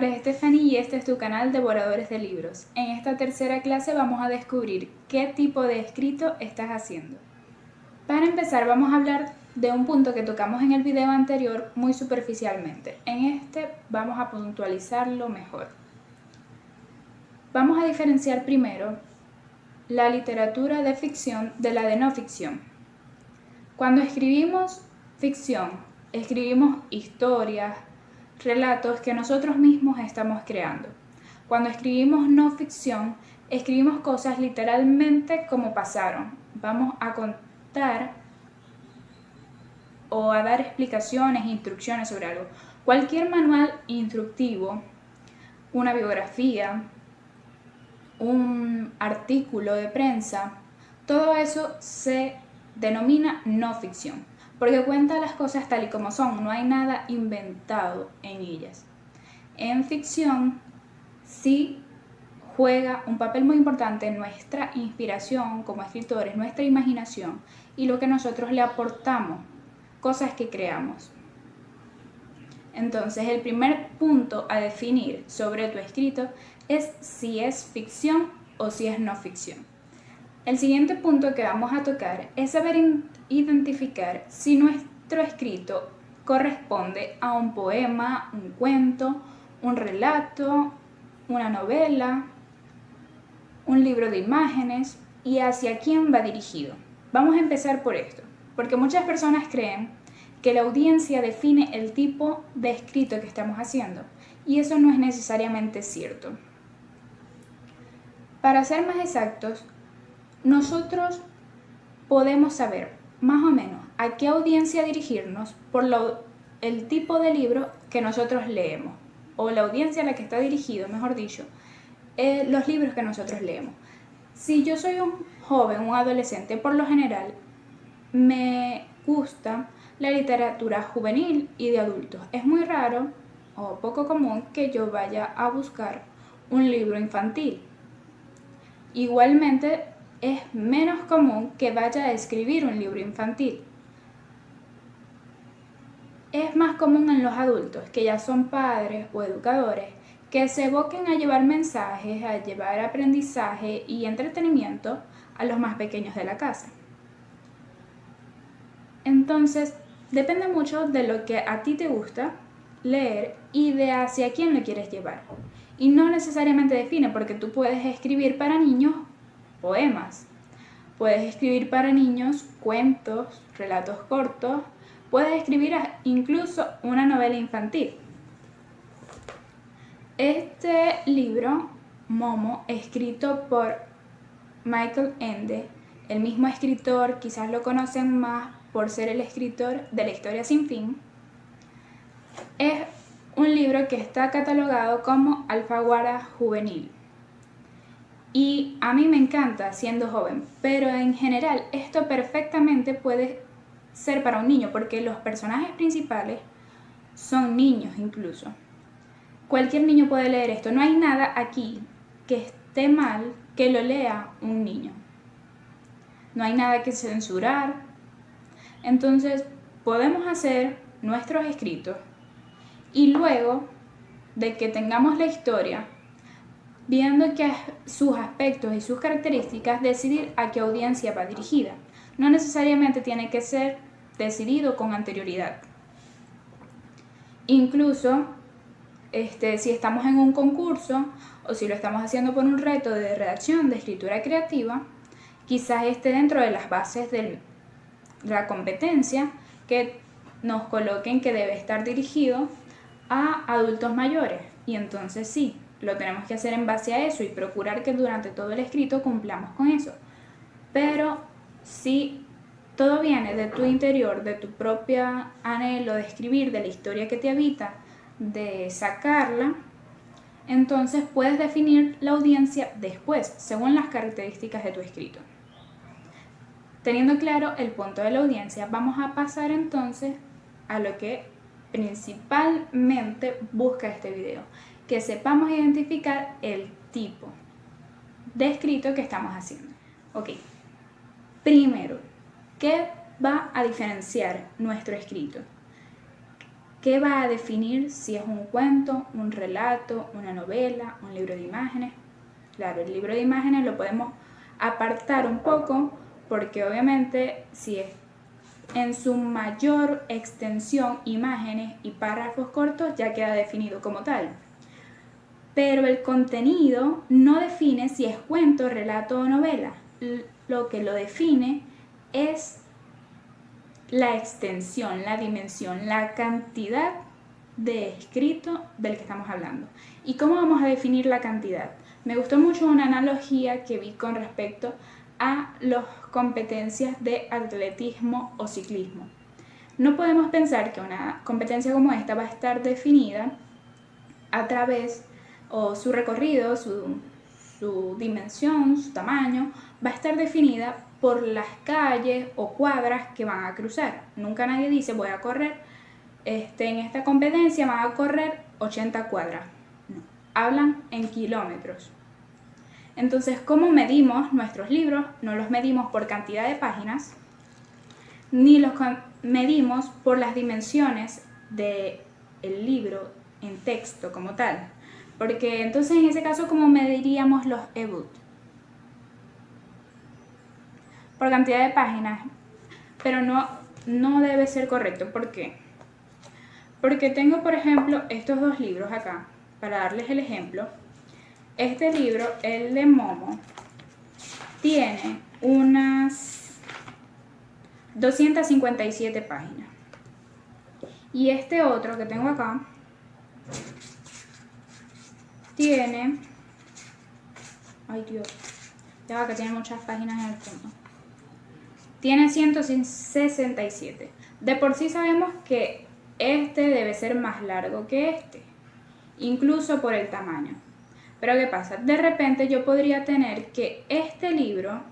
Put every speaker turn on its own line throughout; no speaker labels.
nombre es Stephanie y este es tu canal Devoradores de Libros. En esta tercera clase vamos a descubrir qué tipo de escrito estás haciendo. Para empezar vamos a hablar de un punto que tocamos en el video anterior muy superficialmente. En este vamos a puntualizarlo mejor. Vamos a diferenciar primero la literatura de ficción de la de no ficción. Cuando escribimos ficción, escribimos historias, relatos que nosotros mismos estamos creando. Cuando escribimos no ficción, escribimos cosas literalmente como pasaron. Vamos a contar o a dar explicaciones, instrucciones sobre algo. Cualquier manual instructivo, una biografía, un artículo de prensa, todo eso se denomina no ficción, porque cuenta las cosas tal y como son, no hay nada inventado en ellas. En ficción sí juega un papel muy importante nuestra inspiración como escritores, nuestra imaginación y lo que nosotros le aportamos, cosas que creamos. Entonces, el primer punto a definir sobre tu escrito es si es ficción o si es no ficción. El siguiente punto que vamos a tocar es saber identificar si nuestro escrito corresponde a un poema, un cuento, un relato, una novela, un libro de imágenes y hacia quién va dirigido. Vamos a empezar por esto, porque muchas personas creen que la audiencia define el tipo de escrito que estamos haciendo, y eso no es necesariamente cierto. Para ser más exactos, nosotros podemos saber más o menos a qué audiencia dirigirnos por el tipo de libro que nosotros leemos, o la audiencia a la que está dirigido, mejor dicho, los libros que nosotros leemos. Si yo soy un joven, un adolescente, por lo general me gusta la literatura juvenil y de adultos. Es muy raro o poco común que yo vaya a buscar un libro infantil. Igualmente, es menos común que vaya a escribir un libro infantil. Es más común en los adultos, que ya son padres o educadores, que se evoquen a llevar mensajes, a llevar aprendizaje y entretenimiento a los más pequeños de la casa. Entonces, depende mucho de lo que a ti te gusta leer y de hacia quién lo quieres llevar. Y no necesariamente define, porque tú puedes escribir para niños poemas, puedes escribir para niños cuentos, relatos cortos, puedes escribir incluso una novela infantil. Este libro, Momo, escrito por Michael Ende, el mismo escritor, quizás lo conocen más por ser el escritor de La Historia Sin Fin, es un libro que está catalogado como Alfaguara juvenil. Y a mí me encanta siendo joven, pero en general esto perfectamente puede ser para un niño, porque los personajes principales son niños incluso. Cualquier niño puede leer esto, no hay nada aquí que esté mal que lo lea un niño. No hay nada que censurar. Entonces podemos hacer nuestros escritos y luego de que tengamos la historia, viendo que sus aspectos y sus características, decidir a qué audiencia va dirigida. No necesariamente tiene que ser decidido con anterioridad. Incluso si estamos en un concurso o si lo estamos haciendo por un reto de redacción de escritura creativa, quizás esté dentro de las bases de la competencia que nos coloquen que debe estar dirigido a adultos mayores, y entonces sí, lo tenemos que hacer en base a eso y procurar que durante todo el escrito cumplamos con eso. Pero si todo viene de tu interior, de tu propio anhelo de escribir, de la historia que te habita, de sacarla, entonces puedes definir la audiencia después, según las características de tu escrito. Teniendo claro el punto de la audiencia, vamos a pasar entonces a lo que principalmente busca este video, que sepamos identificar el tipo de escrito que estamos haciendo. Ok, primero, ¿qué va a diferenciar nuestro escrito? ¿Qué va a definir si es un cuento, un relato, una novela, un libro de imágenes? Claro, el libro de imágenes lo podemos apartar un poco porque obviamente si es en su mayor extensión imágenes y párrafos cortos ya queda definido como tal. Pero el contenido no define si es cuento, relato o novela. Lo que lo define es la extensión, la dimensión, la cantidad de escrito del que estamos hablando. ¿Y cómo vamos a definir la cantidad? Me gustó mucho una analogía que vi con respecto a las competencias de atletismo o ciclismo. No podemos pensar que una competencia como esta va a estar definida a través, o su recorrido, su dimensión, su tamaño, va a estar definida por las calles o cuadras que van a cruzar. Nunca nadie dice voy a correr, en esta competencia van a correr 80 cuadras. No, hablan en kilómetros. Entonces, ¿cómo medimos nuestros libros? No los medimos por cantidad de páginas, ni los medimos por las dimensiones del libro en texto como tal. Porque entonces en ese caso, ¿cómo mediríamos los ebooks? Por cantidad de páginas, pero no debe ser correcto. ¿Por qué? Porque tengo, por ejemplo, estos dos libros acá, para darles el ejemplo. Este libro, el de Momo, tiene unas 257 páginas. Y este otro que tengo acá tiene... Ay, Dios. Ya va, que tiene muchas páginas en el fondo. Tiene 167. De por sí sabemos que este debe ser más largo que este, incluso por el tamaño. Pero ¿qué pasa? De repente yo podría tener que este libro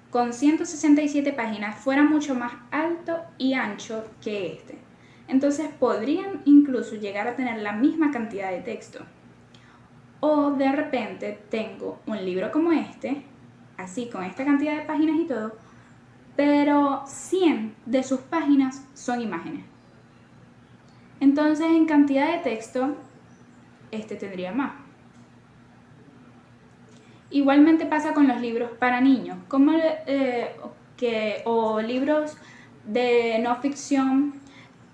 con 167 páginas fuera mucho más alto y ancho que este. Entonces podrían incluso llegar a tener la misma cantidad de texto. O de repente tengo un libro como este, así con esta cantidad de páginas y todo, pero 100 de sus páginas son imágenes. Entonces en cantidad de texto, este tendría más. Igualmente pasa con los libros para niños, o libros de no ficción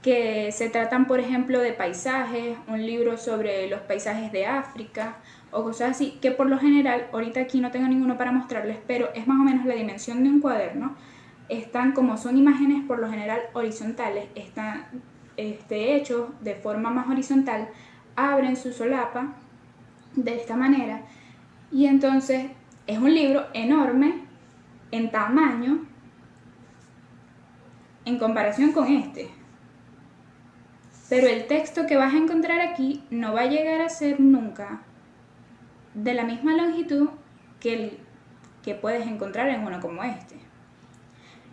que se tratan, por ejemplo, de paisajes, un libro sobre los paisajes de África o cosas así, que por lo general, ahorita aquí no tengo ninguno para mostrarles, pero es más o menos la dimensión de un cuaderno. Están, como son imágenes por lo general horizontales, están hechos de forma más horizontal, abren su solapa de esta manera y entonces es un libro enorme en tamaño en comparación con este. Pero el texto que vas a encontrar aquí no va a llegar a ser nunca de la misma longitud que el que puedes encontrar en uno como este.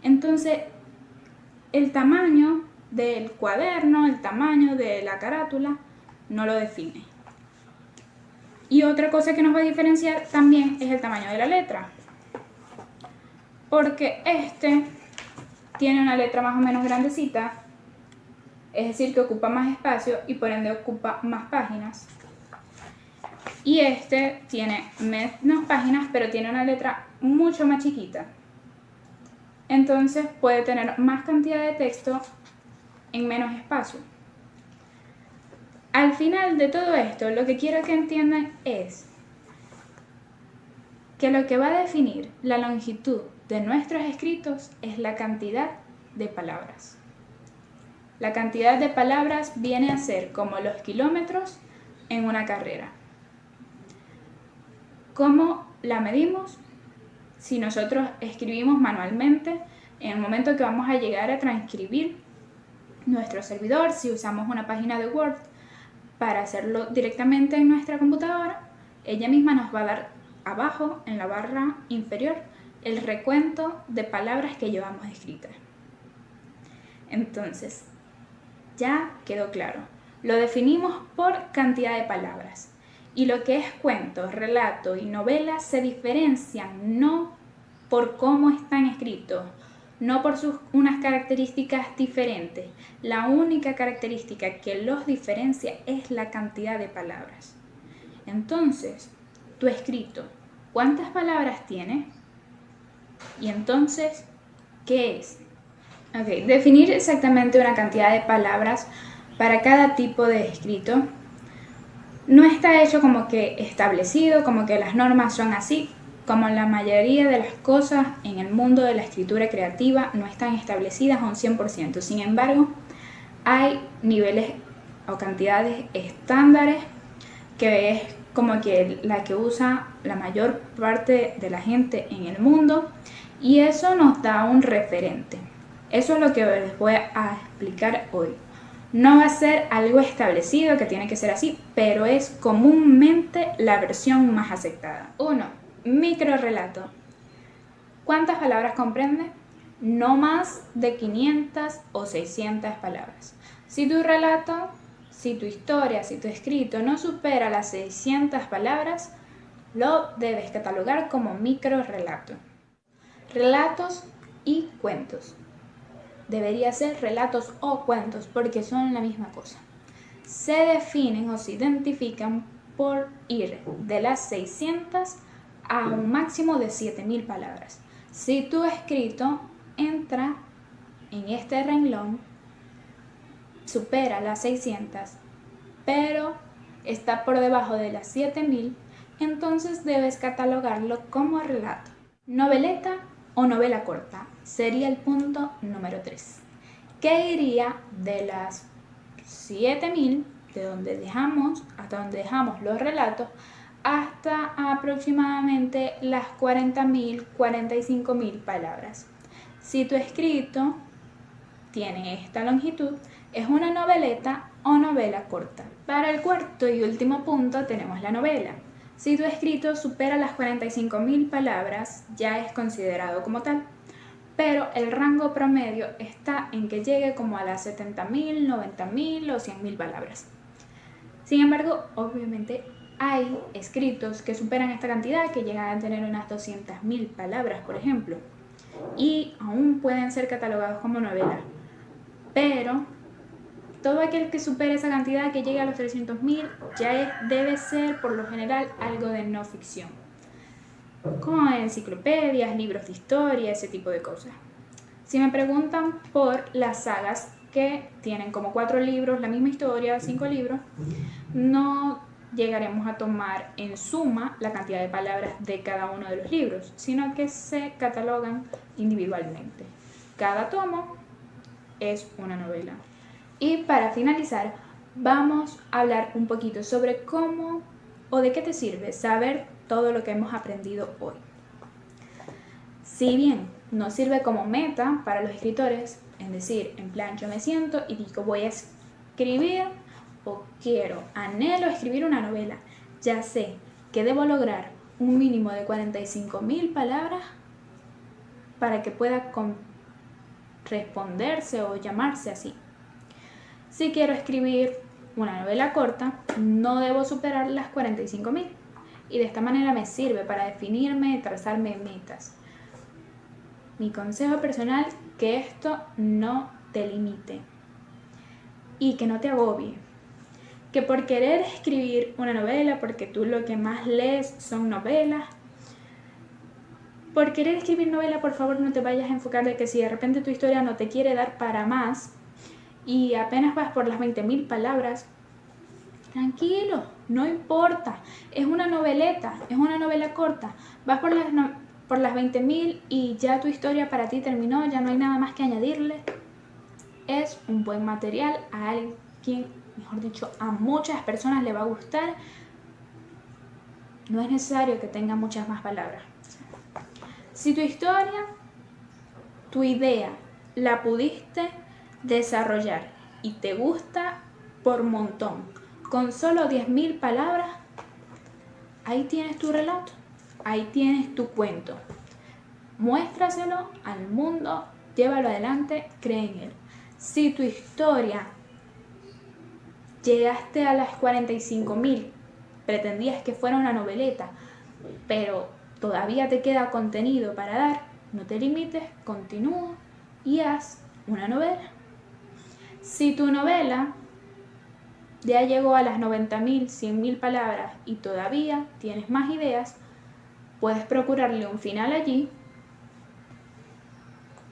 Entonces, el tamaño del cuaderno, el tamaño de la carátula, no lo define. Y otra cosa que nos va a diferenciar también es el tamaño de la letra. Porque este tiene una letra más o menos grandecita, es decir, que ocupa más espacio y por ende ocupa más páginas. Y este tiene menos páginas, pero tiene una letra mucho más chiquita. Entonces puede tener más cantidad de texto en menos espacio. Al final de todo esto, lo que quiero que entiendan es que lo que va a definir la longitud de nuestros escritos es la cantidad de palabras. La cantidad de palabras viene a ser como los kilómetros en una carrera. ¿Cómo la medimos? Si nosotros escribimos manualmente, en el momento que vamos a llegar a transcribir nuestro servidor, si usamos una página de Word para hacerlo directamente en nuestra computadora, ella misma nos va a dar abajo, en la barra inferior, el recuento de palabras que llevamos escritas. Entonces, ya quedó claro. Lo definimos por cantidad de palabras. Y lo que es cuento, relato y novela se diferencian no por cómo están escritos, no por unas características diferentes. La única característica que los diferencia es la cantidad de palabras. Entonces, tu escrito, ¿cuántas palabras tiene? Y entonces, ¿qué es? Ok, definir exactamente una cantidad de palabras para cada tipo de escrito no está hecho como que establecido, como que las normas son así. Como la mayoría de las cosas en el mundo de la escritura creativa no están establecidas a un 100%. Sin embargo, hay niveles o cantidades estándares que es como que la que usa la mayor parte de la gente en el mundo, y eso nos da un referente. Eso es lo que les voy a explicar hoy. No va a ser algo establecido que tiene que ser así, pero es comúnmente la versión más aceptada. 1. Microrrelato. ¿Cuántas palabras comprende? No más de 500 o 600 palabras. Si tu relato, si tu historia, si tu escrito no supera las 600 palabras, lo debes catalogar como microrrelato. Relatos y cuentos. Debería ser relatos o cuentos porque son la misma cosa. Se definen o se identifican por ir de las 600 a un máximo de 7000 palabras. Si tu escrito entra en este renglón, supera las 600, pero está por debajo de las 7000, entonces debes catalogarlo como relato. Noveleta o novela corta sería el punto número 3, que iría de las 7000, de donde dejamos, hasta donde dejamos los relatos, hasta aproximadamente las 40.000, 45.000 palabras. Si tu escrito tiene esta longitud, es una noveleta o novela corta. Para el cuarto y último punto tenemos la novela. Si tu escrito supera las 45.000 palabras, ya es considerado como tal, pero el rango promedio está en que llegue como a las 70.000, 90.000 o 100.000 palabras. Sin embargo, obviamente hay escritos que superan esta cantidad, que llegan a tener unas 200.000 palabras, por ejemplo, y aún pueden ser catalogados como novela. Pero todo aquel que supere esa cantidad, que llegue a los 300.000, ya debe ser por lo general algo de no ficción, como enciclopedias, libros de historia, ese tipo de cosas. Si me preguntan por las sagas que tienen como 4 libros, la misma historia, 5 libros, no llegaremos a tomar en suma la cantidad de palabras de cada uno de los libros, sino que se catalogan individualmente. Cada tomo es una novela. Y para finalizar, vamos a hablar un poquito sobre cómo o de qué te sirve saber todo lo que hemos aprendido hoy. Si bien no sirve como meta para los escritores, es decir, en plan yo me siento y digo voy a escribir o anhelo escribir una novela, ya sé que debo lograr un mínimo de 45.000 palabras para que pueda responderse o llamarse así. Si quiero escribir una novela corta, no debo superar las 45.000, y de esta manera me sirve para definirme y trazarme metas. Mi consejo personal, que esto no te limite y que no te agobie. Que por querer escribir una novela, porque tú lo que más lees son novelas, por querer escribir novela, por favor no te vayas a enfocar de que si de repente tu historia no te quiere dar para más y apenas vas por las 20.000 palabras, tranquilo, no importa, es una noveleta, es una novela corta, vas por las 20.000 y ya tu historia para ti terminó, ya no hay nada más que añadirle. Es un buen material, a alguien, mejor dicho, a muchas personas le va a gustar. No es necesario que tenga muchas más palabras. Si tu historia, tu idea, la pudiste desarrollar y te gusta por montón, con solo 10.000 palabras, ahí tienes tu relato, ahí tienes tu cuento. Muéstraselo al mundo, llévalo adelante, cree en él. Si tu historia llegaste a las 45.000, pretendías que fuera una noveleta, pero todavía te queda contenido para dar, no te limites, continúa y haz una novela. Si tu novela ya llegó a las 90.000, 100.000 palabras y todavía tienes más ideas, puedes procurarle un final allí,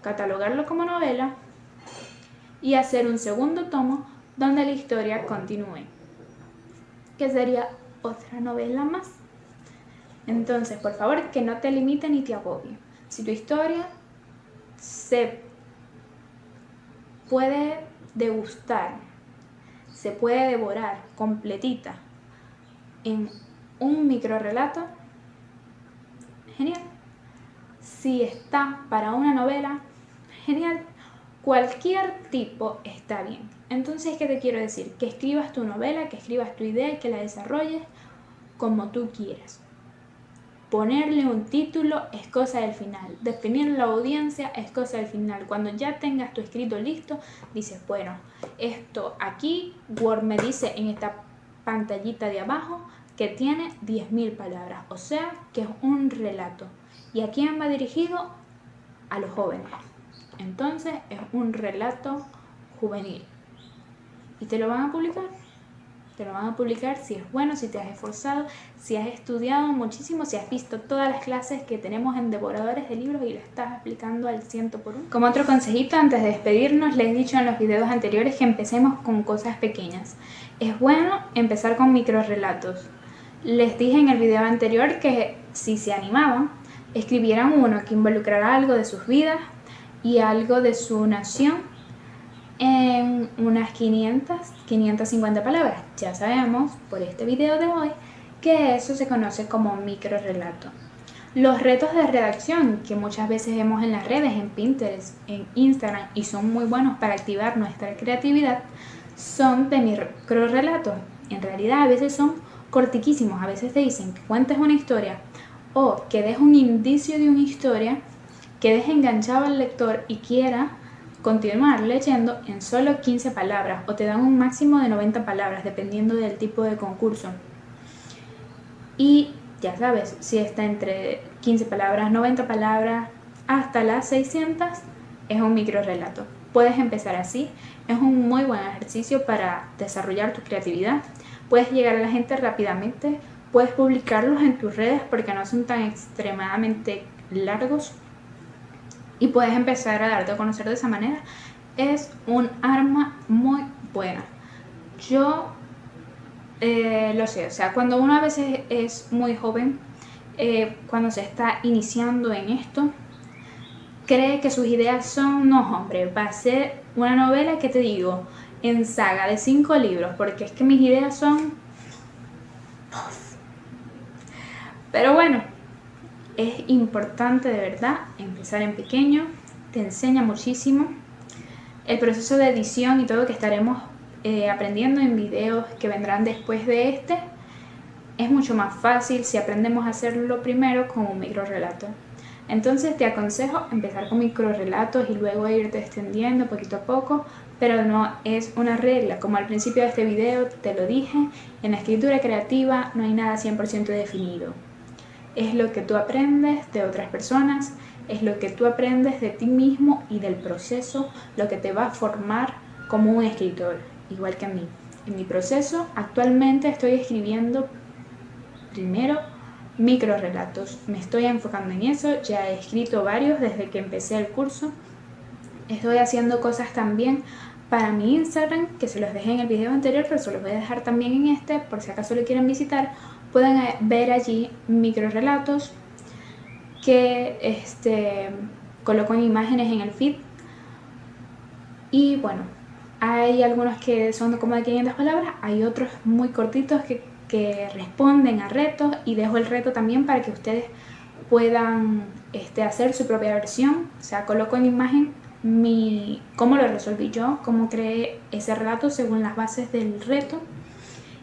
catalogarlo como novela y hacer un segundo tomo donde la historia continúe, que sería otra novela más. Entonces, por favor, que no te limite ni te agobie. Si tu historia se puede degustar, se puede devorar completita en un microrrelato, genial. Si está para una novela, genial. Cualquier tipo está bien. Entonces, ¿qué te quiero decir? Que escribas tu novela, que escribas tu idea y que la desarrolles como tú quieras. Ponerle un título es cosa del final. Definir la audiencia es cosa del final. Cuando ya tengas tu escrito listo, dices, bueno, esto aquí, Word me dice en esta pantallita de abajo que tiene 10.000 palabras. O sea, que es un relato. ¿Y a quién va dirigido? A los jóvenes. Entonces, es un relato juvenil. ¿Y te lo van a publicar? Te lo van a publicar si es bueno, si te has esforzado, si has estudiado muchísimo, si has visto todas las clases que tenemos en Devoradores de Libros y lo estás aplicando al 100%. Como otro consejito, antes de despedirnos, les he dicho en los videos anteriores que empecemos con cosas pequeñas. Es bueno empezar con microrrelatos. Les dije en el video anterior que si se animaban, escribieran uno que involucrara algo de sus vidas y algo de su nación en unas 550 palabras. Ya sabemos por este video de hoy que eso se conoce como microrrelato. Los retos de redacción que muchas veces vemos en las redes, en Pinterest, en Instagram y son muy buenos para activar nuestra creatividad, son de microrrelatos. En realidad a veces son cortiquísimos, a veces te dicen que cuentes una historia o que des un indicio de una historia, que deje enganchado al lector y quiera continuar leyendo en solo 15 palabras o te dan un máximo de 90 palabras dependiendo del tipo de concurso. Y ya sabes, si está entre 15 palabras, 90 palabras hasta las 600 es un microrrelato. Puedes empezar así, es un muy buen ejercicio para desarrollar tu creatividad. Puedes llegar a la gente rápidamente, puedes publicarlos en tus redes porque no son tan extremadamente largos. Y puedes empezar a darte a conocer de esa manera. Es un arma muy buena. Yo lo sé, o sea, cuando uno a veces es muy joven, cuando se está iniciando en esto, cree que sus ideas son, no hombre, va a ser una novela que te digo, en saga de 5 libros, porque es que mis ideas son... Pero bueno, es importante de verdad empezar en pequeño, te enseña muchísimo. El proceso de edición y todo que estaremos aprendiendo en videos que vendrán después de este es mucho más fácil si aprendemos a hacerlo primero con un microrrelato. Entonces te aconsejo empezar con microrrelatos y luego irte extendiendo poquito a poco, pero no es una regla. Como al principio de este video te lo dije, en la escritura creativa no hay nada 100% definido. Es lo que tú aprendes de otras personas, es lo que tú aprendes de ti mismo y del proceso, lo que te va a formar como un escritor, igual que a mí. En mi proceso, actualmente estoy escribiendo primero microrrelatos. Me estoy enfocando en eso, ya he escrito varios desde que empecé el curso. Estoy haciendo cosas también para mi Instagram, que se los dejé en el video anterior, pero se los voy a dejar también en este, por si acaso lo quieren visitar. Pueden ver allí microrrelatos que coloco en imágenes en el feed. Y bueno, hay algunos que son como de 500 palabras, hay otros muy cortitos que responden a retos y dejo el reto también para que ustedes puedan hacer su propia versión. O sea, coloco en imagen cómo lo resolví yo, cómo creé ese relato según las bases del reto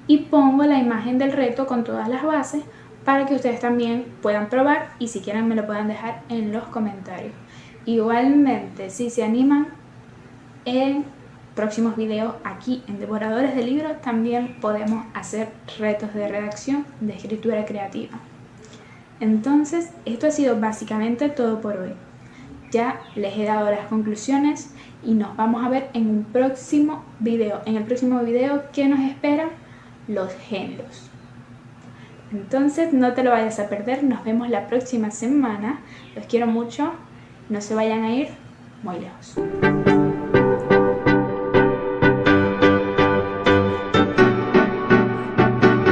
y pongo la imagen del reto con todas las bases para que ustedes también puedan probar y si quieren me lo puedan dejar en los comentarios. Igualmente, si se animan, en próximos videos aquí en Devoradores de Libros también podemos hacer retos de redacción de escritura creativa. Entonces, esto ha sido básicamente todo por hoy. ya les he dado las conclusiones y nos vamos a ver en un próximo video. En el próximo video, ¿qué nos espera? Los géneros. Entonces no te lo vayas a perder, nos vemos la próxima semana. Los quiero mucho, no se vayan a ir muy lejos.